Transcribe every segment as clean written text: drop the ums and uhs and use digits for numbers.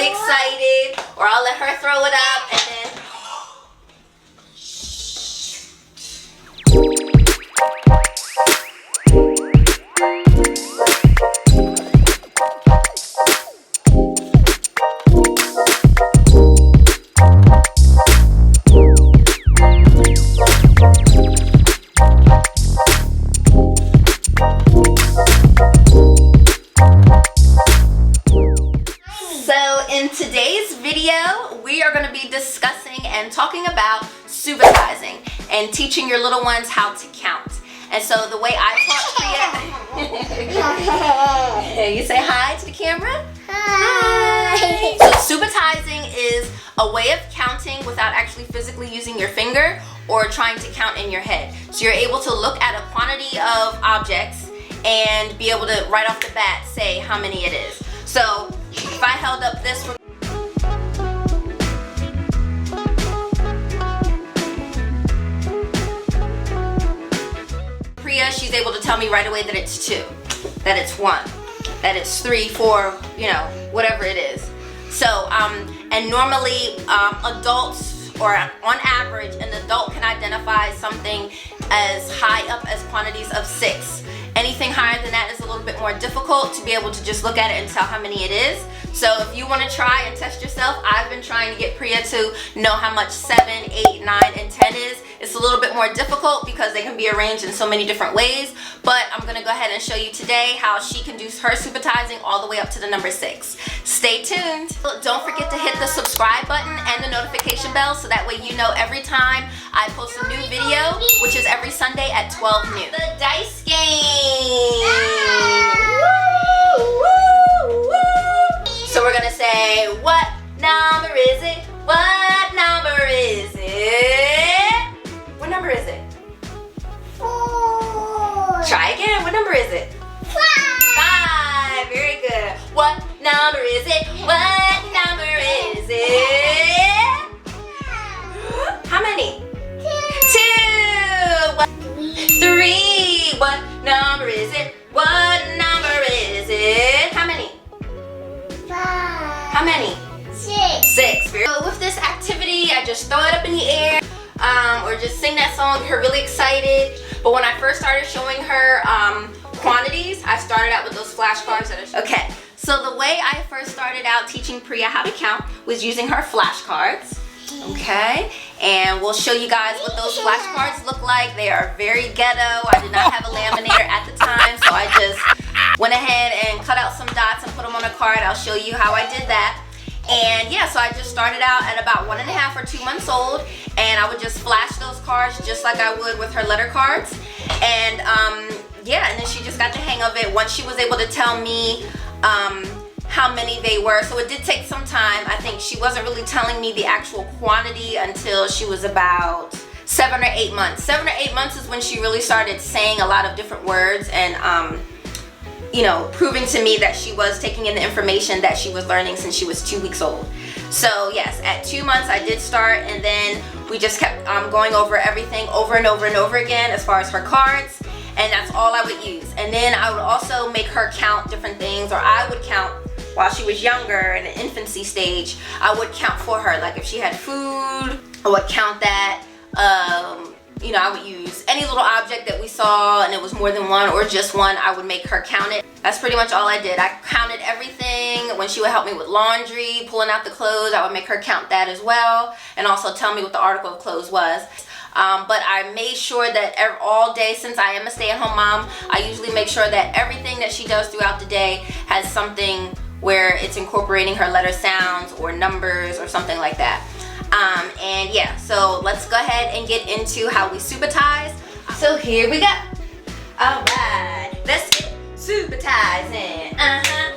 really excited, or I'll let her throw it up and then. In today's video, we are going to be discussing and talking about subitizing and teaching your little ones how to count. And so the way I taught Priya, you say hi to the camera? Hi. So subitizing is a way of counting without actually physically using your finger or trying to count in your head. So you're able to look at a quantity of objects and be able to right off the bat say how many it is. So if I held up this, Priya, she's able to tell me right away that it's 2, that it's 1, that it's 3, 4, you know, whatever it is. So, and normally adults, or on average, an adult can identify something as high up as quantities of 6. Anything higher than that is a little bit more difficult to be able to just look at it and tell how many it is. So if you want to try and test yourself, I've been trying to get Priya to know how much 7, 8, 9, and 10 is. It's a little bit more difficult because they can be arranged in so many different ways, but I'm going to go ahead and show you today how she can do her subitizing all the way up to the number 6. Stay tuned. Don't forget to hit the subscribe button and the notification bell so that way you know every time I post a new video, which is every Sunday at 12 noon. The dice game! Woo, woo, woo. So we're going to say, what number is it? What number is it? What number is it? 4. Try again. What number is it? 5. Very good. What number is it? What number is it? How many? 2. What? 3. What number is it? What number is it? How many? 5. How many? 6. 6. So with this activity, I just throw it up in the air. Or just sing that song, get her really excited. But when I first started showing her quantities, I started out with those flashcards that are okay. So the way I first started out teaching Priya how to count was using her flashcards. Okay, and we'll show you guys what those flashcards look like. They are very ghetto. I did not have a laminator at the time, so I just went ahead and cut out some dots and put them on a card. I'll show you how I did that. And yeah, so I just started out at about 1.5 or 2 months old, and I would just flash those cards just like I would with her letter cards. And yeah, and then she just got the hang of it once she was able to tell me how many they were. So it did take some time. I think she wasn't really telling me the actual quantity until she was about 7 or 8 months. 7 or 8 months is when she really started saying a lot of different words and you know, proving to me that she was taking in the information that she was learning since she was 2 weeks old. So yes, at 2 months I did start, and then we just kept going over everything over and over and over again as far as her cards, and that's all I would use. And then I would also make her count different things, or I would count while she was younger in the infancy stage. I would count for her, like if she had food, I would count that. You know, I would use any little object that we saw and it was more than one or just one, I would make her count it. That's pretty much all I did. I counted everything. When she would help me with laundry, pulling out the clothes, I would make her count that as well, and also tell me what the article of clothes was. But I made sure that all day, since I am a stay-at-home mom, I usually make sure that everything that she does throughout the day has something where it's incorporating her letter sounds or numbers or something like that. And yeah, so let's go ahead and get into how we subitize. So here we go. Alright, let's get subitizing.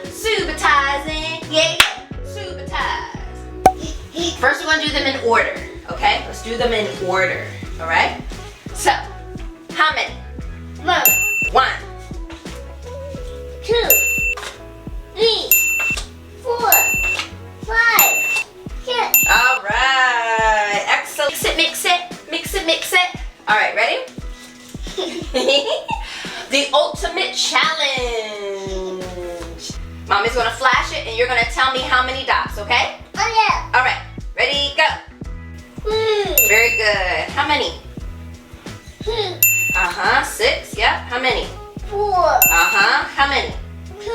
Subitizing. Yeah, subitize. First we're going to do them in order, okay? Let's do them in order, alright? So, how many? 1, 2, 3, 4, 5, 6. All right, excellent. Mix it. All right, ready? The ultimate challenge. Mommy's gonna flash it and you're gonna tell me how many dots, okay? Okay. All right, ready, go. Very good. How many? 6, yep. How many? 4. How many? 2.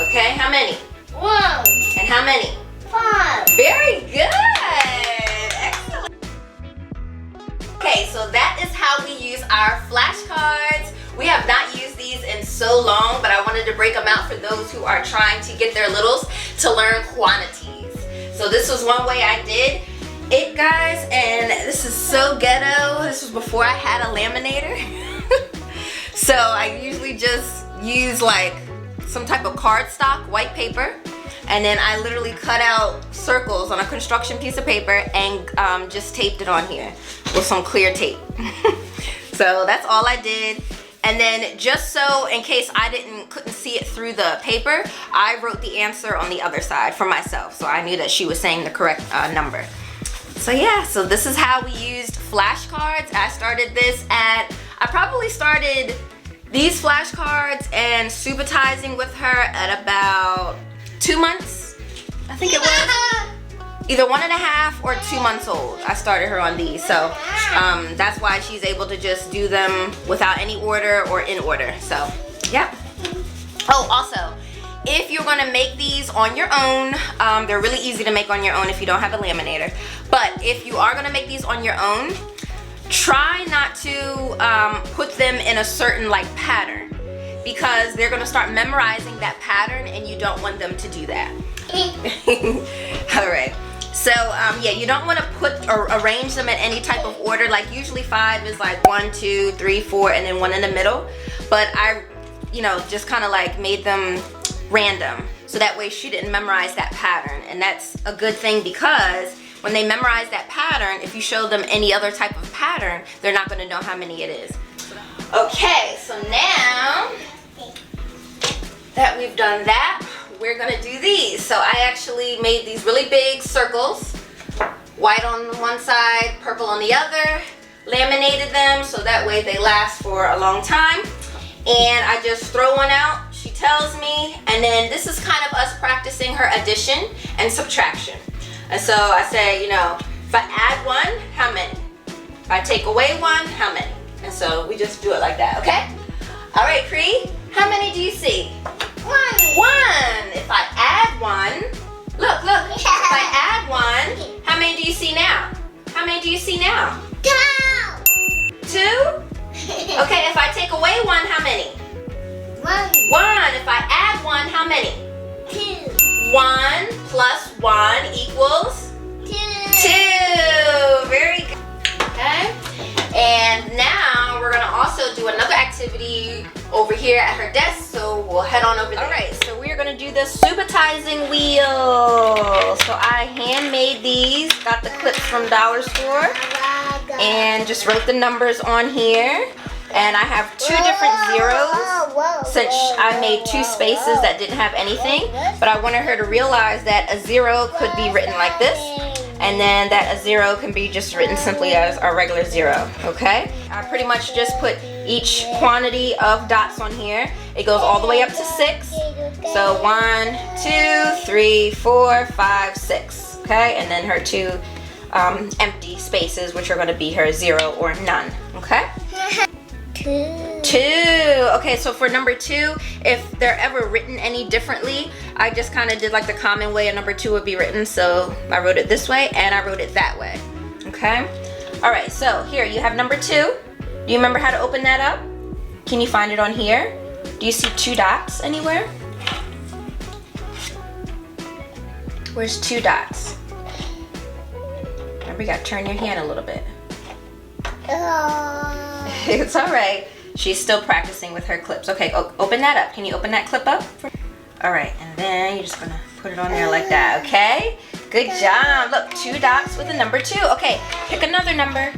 Okay, how many? 1. And how many? 5. Very good. Excellent. Okay, so that is how we use our flashcards. We have not used these in so long, but I wanted to break them out for those who are trying to get their littles to learn quantities. So this was one way I did it, guys, and this is so ghetto. This was before I had a laminator. So I usually just use like some type of cardstock, white paper, and then I literally cut out circles on a construction piece of paper and just taped it on here with some clear tape. So that's all I did. And then just so in case I couldn't see it through the paper, I wrote the answer on the other side for myself, so I knew that she was saying the correct number. So yeah, so this is how we used flashcards. I probably started these flashcards and Subitizing with her at about 2 months, I think it was. Either 1.5 or 2 months old. I started her on these, so that's why she's able to just do them without any order or in order. So, yeah. Oh, also, if you're gonna make these on your own, they're really easy to make on your own if you don't have a laminator. But if you are gonna make these on your own, try not to put them in a certain like pattern, because they're gonna start memorizing that pattern and you don't want them to do that. All right. So yeah, you don't want to put or arrange them in any type of order. Like usually 5 is like 1, 2, 3, 4, and then 1 in the middle. But I, just kind of like made them random, so that way she didn't memorize that pattern. And that's a good thing, because when they memorize that pattern, if you show them any other type of pattern, they're not going to know how many it is. Okay, so now that we've done that, we're gonna do these. So I actually made these really big circles, white on one side, purple on the other, laminated them so that way they last for a long time. And I just throw one out, she tells me, and then this is kind of us practicing her addition and subtraction. And so I say, if I add 1, how many? If I take away 1, how many? And so we just do it like that, okay? All right, Cree, how many do you see? 1. If I add 1, look. If I add 1, how many do you see now? How many do you see now? 2. 2? Okay, if I take away 1, how many? 1. 1. If I add 1, how many? 2. 1 plus 1 equals 2. Very good. Okay. And now we're gonna also do another activity over here at her desk, so we'll head on over there. All right, so we're gonna do the Subitizing Wheel. So I handmade these, got the clips from Dollar Store, and just wrote the numbers on here. And I have 2 different zeros, since I made 2 spaces that didn't have anything, but I wanted her to realize that a 0 could be written like this, and then that a 0 can be just written simply as our regular 0, okay? I pretty much just put each quantity of dots on here. It goes all the way up to 6. So 1, 2, 3, 4, 5, 6, okay? And then her 2 empty spaces, which are gonna be her 0 or none, okay? 2. Okay, so for number 2, if they're ever written any differently, I just kind of did like the common way a number 2 would be written. So I wrote it this way and I wrote it that way. Okay. All right. So here you have number 2. Do you remember how to open that up? Can you find it on here? Do you see 2 dots anywhere? Where's 2 dots? Remember, you gotta turn your hand a little bit. It's all right. She's still practicing with her clips. Okay, open that up. Can you open that clip up? All right, and then you're just gonna put it on there like that, okay? Good job. Look, 2 dots with a number 2. Okay, pick another number.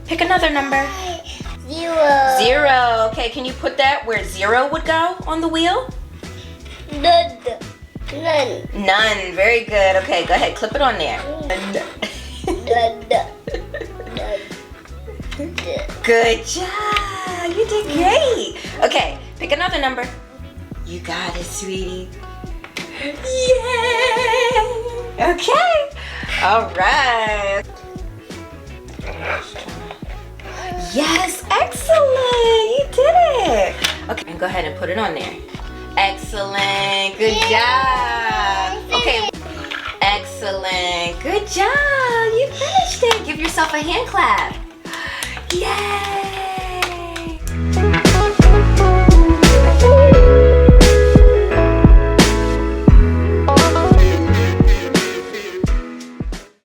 Pick another number. 0. 0. Okay, can you put that where 0 would go on the wheel? None. None. Very good. Okay, go ahead. Clip it on there. Good job. You did great. Okay, pick another number. You got it, sweetie. Yay! Okay. All right. Yes, excellent. You did it. Okay, go ahead and put it on there. Excellent. Good job. Okay. Excellent. Good job. You finished it. Give yourself a hand clap. Yay.